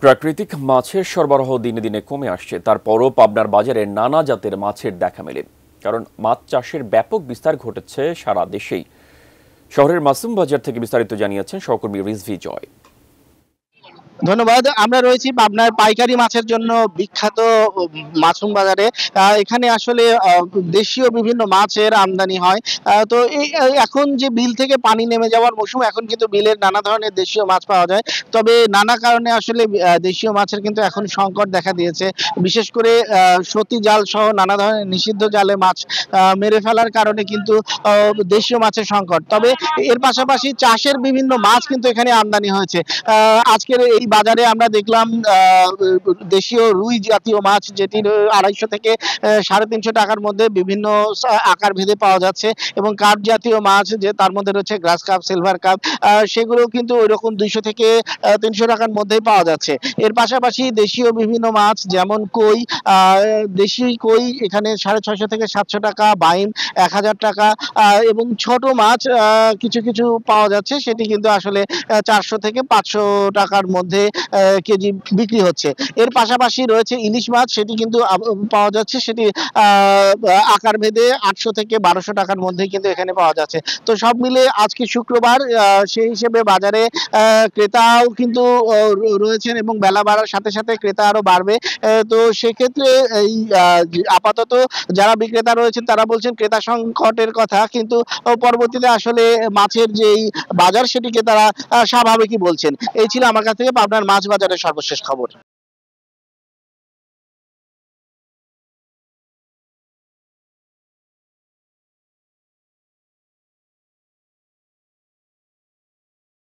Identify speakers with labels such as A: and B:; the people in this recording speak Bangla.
A: প্রাকৃতিক মাছের সরবরাহ দিনে দিনে কমে আসছে। তারপরও পাবনার বাজারে নানা জাতের মাছের দেখা মেলে, কারণ মাছ চাষের ব্যাপক বিস্তার ঘটেছে সারা দেশেই। শহরের মাসুম বাজার থেকে বিস্তারিত জানিয়েছেন সহকর্মী রিজভি জয়।
B: ধন্যবাদ। আমরা রয়েছি পাবনার পাইকারি মাছের জন্য বিখ্যাত মাসুম বাজারে। এখানে আসলে দেশীয় বিভিন্ন মাছের আমদানি হয়। তো এখন যে বিল থেকে পানি নেমে যাওয়ার মৌসুম, এখন কিন্তু বিলের নানা ধরনের দেশীয় মাছ পাওয়া যায়। তবে নানা কারণে আসলে দেশীয় মাছের কিন্তু এখন সংকট দেখা দিয়েছে। বিশেষ করে সতী জাল সহ নানা ধরনের নিষিদ্ধ জালে মাছ মেরে ফেলার কারণে কিন্তু দেশীয় মাছের সংকট। তবে এর পাশাপাশি চাষের বিভিন্ন মাছ কিন্তু এখানে আমদানি হয়েছে। আজকের এই বাজারে আমরা দেখলাম দেশীয় রুই জাতীয় মাছ, যেটি 250 থেকে 350 টাকার মধ্যে বিভিন্ন আকার ভেদে পাওয়া যাচ্ছে, এবং কার্প জাতীয় মাছ, যে তার মধ্যে রয়েছে গ্রাস কাপ, সিলভার কাপ, সেগুলো কিন্তু ওই রকম 200 থেকে 300 টাকার মধ্যেই পাওয়া যাচ্ছে। এর পাশাপাশি দেশীয় বিভিন্ন মাছ যেমন কই, দেশি কই এখানে 650 থেকে 700 টাকা, বাইম 1000 টাকা, এবং ছোট মাছ কিছু কিছু পাওয়া যাচ্ছে, সেটি কিন্তু আসলে 400 থেকে 500 টাকার মধ্যে কেজি বিক্রি হচ্ছে। এর পাশাপাশি রয়েছে ইলিশ মাছ, সেটি কিন্তু পাওয়া যাচ্ছে, সেটি আকার ভেদে 800 থেকে 1200 টাকার মধ্যে কিন্তু এখানে পাওয়া যাচ্ছে। তো সব মিলে আজকে শুক্রবার, সেই হিসেবে বাজারে ক্রেতাও কিন্তু রয়েছেন, এবং বেলা বাড়ার সাথে সাথে ক্রেতা আরো বাড়বে। তো সেক্ষেত্রে এই আপাতত যারা বিক্রেতা রয়েছেন তারা বলছেন ক্রেতা সংকটের কথা, কিন্তু পরবর্তীতে আসলে মাছের যেই বাজার সেটিকে তারা স্বাভাবিকই বলছেন। এই ছিল আমার কাছ থেকে পাবনার মাছ বাজারের সর্বশেষ খবর।